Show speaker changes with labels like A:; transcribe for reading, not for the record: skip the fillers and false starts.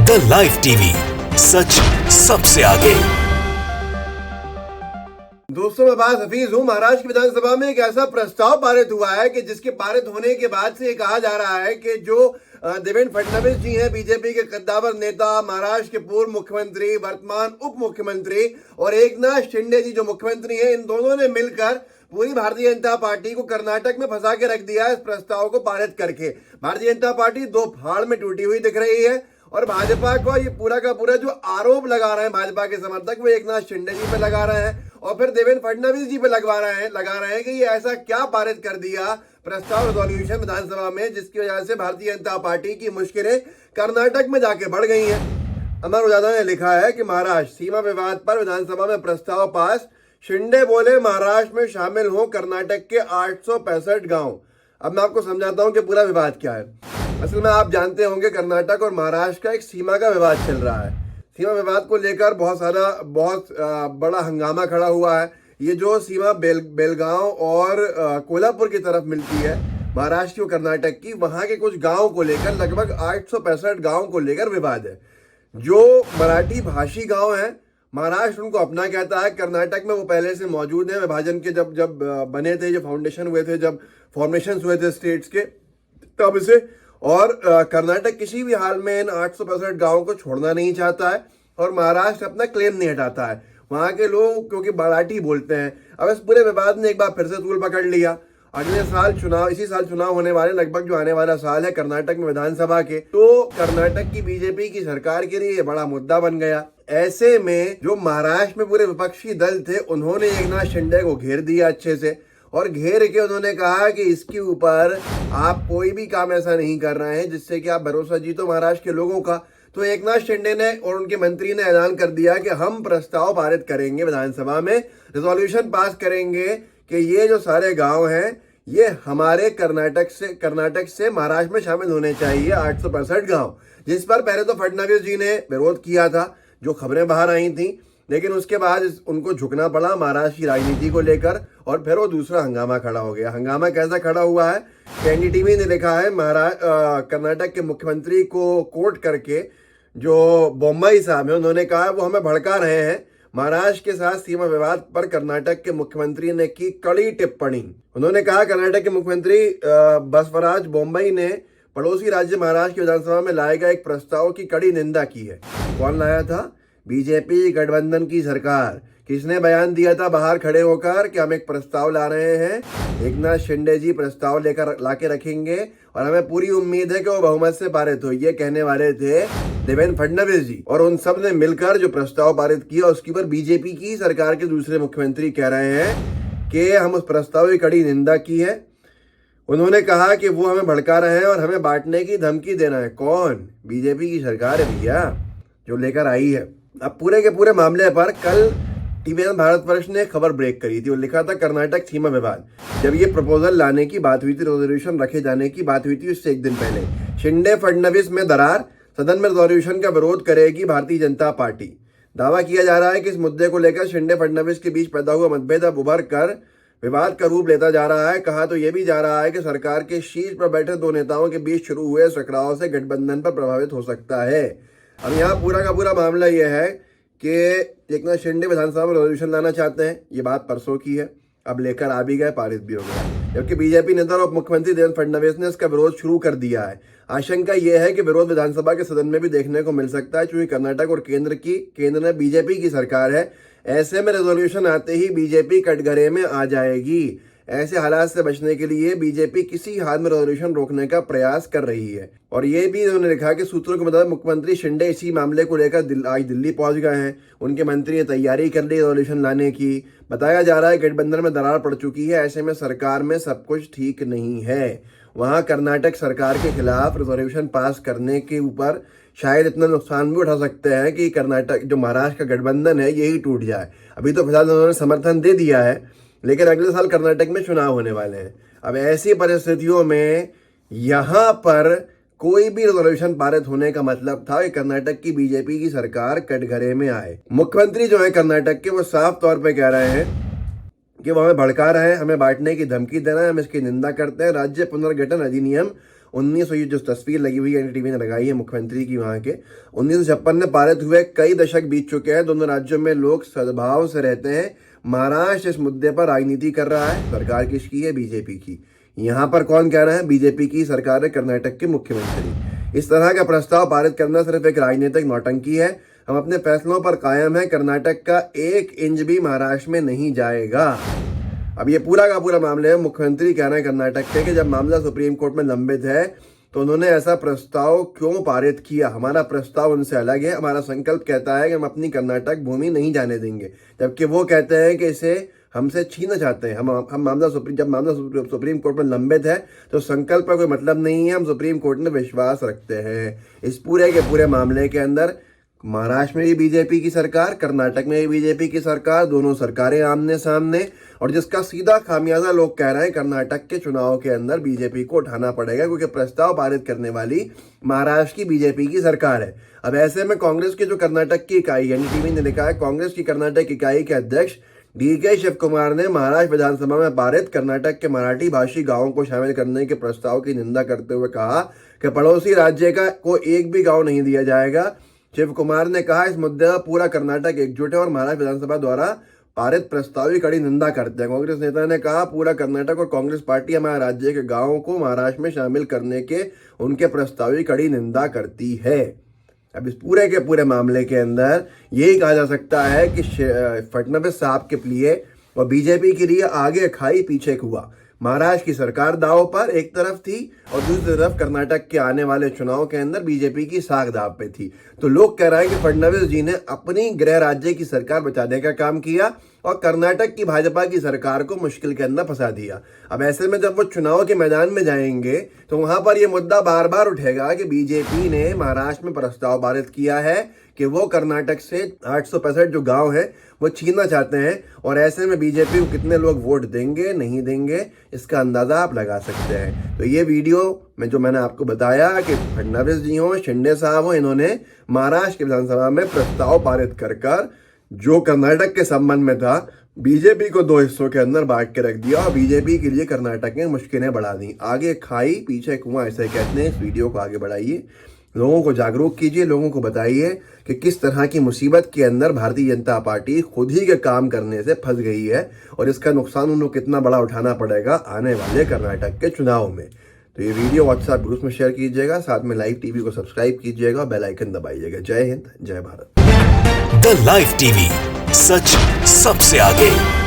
A: The live TV, सच सबसे आगे।
B: दोस्तों, मैं बात हफीज हूँ। महाराष्ट्र की विधानसभा में एक ऐसा प्रस्ताव पारित हुआ है कि जिसके पारित होने के बाद से ये कहा जा रहा है कि जो देवेंद्र फडणवीस जी हैं, बीजेपी के कद्दावर नेता, महाराष्ट्र के पूर्व मुख्यमंत्री, वर्तमान उप मुख्यमंत्री, और एकनाथ शिंदे जी जो मुख्यमंत्री हैं, इन दोनों ने मिलकर पूरी भारतीय जनता पार्टी को कर्नाटक में फंसा के रख दिया है इस प्रस्ताव को पारित करके। भारतीय जनता पार्टी दो फाड़ में टूटी हुई दिख रही है और भाजपा को ये पूरा का पूरा जो आरोप लगा रहे हैं भाजपा के समर्थक, वो एकनाथ शिंदे जी पे लगा रहे हैं और फिर देवेंद्र फडणवीस जी पे लगा रहे हैं कि ये ऐसा क्या पारित कर दिया प्रस्ताव रेजोल्यूशन विधानसभा में, जिसकी वजह से भारतीय जनता पार्टी की मुश्किलें कर्नाटक में जाके बढ़ गई हैं। अमर उजाला ने लिखा है कि महाराष्ट्र सीमा विवाद पर विधानसभा में प्रस्ताव पास, शिंदे बोले महाराष्ट्र में शामिल हो कर्नाटक के 865 गांव। अब मैं आपको समझाता हूं कि पूरा विवाद क्या है। असल में आप जानते होंगे कर्नाटक और महाराष्ट्र का एक सीमा का विवाद चल रहा है। सीमा विवाद को लेकर बहुत बड़ा हंगामा खड़ा हुआ है। ये जो सीमा बेलगांव और कोल्हापुर की तरफ मिलती है महाराष्ट्र और कर्नाटक की, वहां के कुछ गांव को लेकर लगभग 865 गांव को लेकर विवाद है। जो मराठी भाषी गांव हैं, महाराष्ट्र उनको अपना कहता है। कर्नाटक में वो पहले से मौजूद है। विभाजन के जब बने थे, जो फाउंडेशन हुए थे, जब फॉर्मेशन हुए थे स्टेट्स के, तब से। और कर्नाटक किसी भी हाल में इन 865 गांवों को छोड़ना नहीं चाहता है और महाराष्ट्र अपना क्लेम नहीं हटाता है। वहां के लोग क्योंकि मराठी बोलते हैं। अब इस पूरे विवाद ने एक बार फिर से तूल पकड़ लिया। अगले साल इसी साल चुनाव होने वाले, लगभग जो आने वाला साल है कर्नाटक में विधानसभा के, तो कर्नाटक की बीजेपी की सरकार के लिए बड़ा मुद्दा बन गया। ऐसे में जो महाराष्ट्र में पूरे विपक्षी दल थे, उन्होंने एकनाथ शिंदे को घेर दिया अच्छे से, और घेर के उन्होंने कहा कि इसके ऊपर आप कोई भी काम ऐसा नहीं कर रहे हैं जिससे कि आप भरोसा जीतो महाराष्ट्र के लोगों का। तो एकनाथ शिंदे ने और उनके मंत्री ने ऐलान कर दिया कि हम प्रस्ताव पारित करेंगे, विधानसभा में रेजोल्यूशन पास करेंगे कि ये जो सारे गांव हैं ये हमारे कर्नाटक से महाराष्ट्र में शामिल होने चाहिए, 865 गांव। जिस पर पहले तो फडणवीस जी ने विरोध किया था, जो खबरें बाहर आई थी, लेकिन उसके बाद उनको झुकना पड़ा महाराष्ट्र की राजनीति को लेकर और फिर वो दूसरा हंगामा खड़ा हो गया। हंगामा कैसा खड़ा हुआ है, एनडीटीवी ने लिखा है, कर्नाटक के मुख्यमंत्री को कोट करके जो बोम्मई साहब है, उन्होंने कहा वो हमें भड़का रहे हैं। महाराष्ट्र के साथ सीमा विवाद पर कर्नाटक के मुख्यमंत्री ने की कड़ी टिप्पणी। उन्होंने कहा कर्नाटक के मुख्यमंत्री बसवराज बोम्मई ने पड़ोसी राज्य महाराष्ट्र की विधानसभा में लाए गए एक प्रस्ताव की कड़ी निंदा की है। कौन लाया था? बीजेपी गठबंधन की सरकार। किसने बयान दिया था बाहर खड़े होकर कि हम एक प्रस्ताव ला रहे हैं, एकनाथ शिंदे जी प्रस्ताव लेकर लाके रखेंगे और हमें पूरी उम्मीद है कि वो बहुमत से पारित हो। ये कहने वाले थे देवेंद्र फडणवीस जी, और उन सब ने मिलकर जो प्रस्ताव पारित किया उसके ऊपर बीजेपी की सरकार के दूसरे मुख्यमंत्री कह रहे हैं कि हम उस प्रस्ताव की कड़ी निंदा की है। उन्होंने कहा कि वो हमें भड़का रहे हैं और हमें बांटने की धमकी देना है। कौन? बीजेपी की सरकार है भैया, जो लेकर आई है। अब पूरे के पूरे मामले पर कल टीवीएन भारतवर्ष ने खबर ब्रेक करी थी और लिखा था कर्नाटक सीमा विवाद। जब ये प्रपोजल लाने की बात हुई थी, रेजोल्यूशन रखे जाने की बात हुई थी, उससे एक दिन पहले शिंदे फडणवीस में दरार, सदन में रेजोल्यूशन का विरोध करेगी भारतीय जनता पार्टी। दावा किया जा रहा है कि इस मुद्दे को लेकर शिंदे फडणवीस के बीच पैदा हुआ मतभेद अब उभर कर विवाद का रूप लेता जा रहा है। कहा तो यह भी जा रहा है कि सरकार के शीर्ष पर बैठे दो नेताओं के बीच शुरू हुए टकराव से गठबंधन पर प्रभावित हो सकता है। अब यहाँ पूरा का पूरा मामला यह है कि एकनाथ शिंदे विधानसभा में रेजोल्यूशन लाना चाहते हैं। ये बात परसों की है, अब लेकर आ भी गए, पारित भी हो गया। जबकि बीजेपी नेता और उप मुख्यमंत्री देवेंद्र फडणवीस ने इसका विरोध शुरू कर दिया है। आशंका यह है कि विरोध विधानसभा के सदन में भी देखने को मिल सकता है, क्योंकि कर्नाटक और केंद्र में बीजेपी की सरकार है। ऐसे में रेजोल्यूशन आते ही बीजेपी कटघरे में आ जाएगी। ऐसे हालात से बचने के लिए बीजेपी किसी हाल में रेजोल्यूशन रोकने का प्रयास कर रही है। और ये भी उन्होंने लिखा कि सूत्रों के मुताबिक मुख्यमंत्री शिंदे इसी मामले को लेकर आज दिल्ली पहुंच गए हैं। उनके मंत्री ने तैयारी कर ली रेजोल्यूशन लाने की। बताया जा रहा है गठबंधन में दरार पड़ चुकी है। ऐसे में सरकार में सब कुछ ठीक नहीं है। वहां कर्नाटक सरकार के खिलाफ रेजोल्यूशन पास करने के ऊपर शायद इतना नुकसान भी उठा सकते हैं कि कर्नाटक जो महाराष्ट्र का गठबंधन है यही टूट जाए। अभी तो फिलहाल उन्होंने समर्थन दे दिया है, लेकिन अगले साल कर्नाटक में चुनाव होने वाले हैं। अब ऐसी परिस्थितियों में यहाँ पर कोई भी रेजोल्यूशन पारित होने का मतलब था कि कर्नाटक की बीजेपी की सरकार कटघरे में आए। मुख्यमंत्री जो है कर्नाटक के, वो साफ तौर पे कह रहे हैं कि वो हमें भड़का रहे हैं, हमें बांटने की धमकी दे रहे हैं, हम इसकी निंदा करते हैं। राज्य पुनर्गठन अधिनियम 1900, ये जो तस्वीर लगी हुई है एनडीटीवी ने लगाई है मुख्यमंत्री की वहां के, 1956 में पारित हुए, कई दशक बीत चुके हैं, दोनों राज्यों में लोग सद्भाव से रहते हैं। महाराष्ट्र इस मुद्दे पर राजनीति कर रहा है। सरकार किसकी है? बीजेपी की। यहाँ पर कौन कह रहा है? बीजेपी की सरकार है, कर्नाटक के मुख्यमंत्री। इस तरह का प्रस्ताव पारित करना सिर्फ एक राजनीतिक नौटंकी है। हम अपने फैसलों पर कायम है। कर्नाटक का 1 इंच भी महाराष्ट्र में नहीं जाएगा। अब ये पूरा का पूरा मामले है, मुख्यमंत्री कह रहे हैं कर्नाटक के कि जब मामला सुप्रीम कोर्ट में लंबित है तो उन्होंने ऐसा प्रस्ताव क्यों पारित किया? हमारा प्रस्ताव उनसे अलग है। हमारा संकल्प कहता है कि हम अपनी कर्नाटक भूमि नहीं जाने देंगे, जबकि वो कहते हैं कि इसे हमसे छीनना चाहते हैं। हम मामला जब मामला सुप्रीम कोर्ट में लंबित है तो संकल्प का कोई मतलब नहीं है। हम सुप्रीम कोर्ट में विश्वास रखते हैं। इस पूरे के पूरे मामले के अंदर महाराष्ट्र में भी बीजेपी की सरकार, कर्नाटक में भी बीजेपी की सरकार, दोनों सरकारें आमने सामने, और जिसका सीधा खामियाजा लोग कह रहे हैं कर्नाटक के चुनाव के अंदर बीजेपी को उठाना पड़ेगा, क्योंकि प्रस्ताव पारित करने वाली महाराष्ट्र की बीजेपी की सरकार है। अब ऐसे में कांग्रेस की जो कर्नाटक की इकाई है, एनडीटीवी ने लिखा है, कांग्रेस की कर्नाटक इकाई के अध्यक्ष डीके शिव कुमार ने महाराष्ट्र विधानसभा में पारित कर्नाटक के मराठी भाषी गांवों को शामिल करने के प्रस्ताव की निंदा करते हुए कहा कि पड़ोसी राज्य को एक भी गांव नहीं दिया जाएगा। शिव कुमार ने कहा, इस मुद्दे पर पूरा कर्नाटक एकजुट है और महाराष्ट्र विधानसभा द्वारा पारित प्रस्ताव की कड़ी निंदा करते हैं। कांग्रेस नेता ने कहा, पूरा कर्नाटक और कांग्रेस पार्टी हमारे राज्य के गांवों को महाराष्ट्र में शामिल करने के उनके प्रस्ताव की कड़ी निंदा करती है। अब इस पूरे के पूरे मामले के अंदर यही कहा जा सकता है कि फडणवीस साहब के लिए और बीजेपी के लिए आगे खाई पीछे कुआं। महाराष्ट्र की सरकार दांव पर एक तरफ थी और दूसरी तरफ कर्नाटक के आने वाले चुनाव के अंदर बीजेपी की साख दांव पे थी। तो लोग कह रहे हैं कि फडणवीस जी ने अपनी गृह राज्य की सरकार बचाने का काम किया और कर्नाटक की भाजपा की सरकार को मुश्किल के अंदर फंसा दिया। अब ऐसे में जब वो चुनाव के मैदान में जाएंगे तो वहां पर यह मुद्दा बार बार उठेगा कि बीजेपी ने महाराष्ट्र में प्रस्ताव पारित किया है कि वो कर्नाटक से 865 जो गांव है वो छीनना चाहते हैं, और ऐसे में बीजेपी को कितने लोग वोट देंगे नहीं देंगे इसका अंदाजा आप लगा सकते हैं। तो ये वीडियो में जो मैंने आपको बताया कि फडणवीस जी हो, शिंदे साहब हो, इन्होंने महाराष्ट्र की विधानसभा में प्रस्ताव पारित कर जो कर्नाटक के संबंध में था बीजेपी को 2 हिस्सों के अंदर बांट के रख दिया और बीजेपी के लिए कर्नाटक में मुश्किलें बढ़ा दी। आगे खाई पीछे कुआं ऐसे कहते हैं। इस वीडियो को आगे बढ़ाइए, लोगों को जागरूक कीजिए, लोगों को बताइए कि किस तरह की मुसीबत के अंदर भारतीय जनता पार्टी खुद ही के काम करने से फंस गई है और इसका नुकसान उन्हें कितना बड़ा उठाना पड़ेगा आने वाले कर्नाटक के चुनाव में। तो ये वीडियो व्हाट्सएप ग्रुप में शेयर कीजिएगा, साथ में लाइव टीवी को सब्सक्राइब कीजिएगा और बेल आइकन दबाइएगा। जय हिंद, जय भारत।
A: द लाइव टीवी, सच सबसे आगे।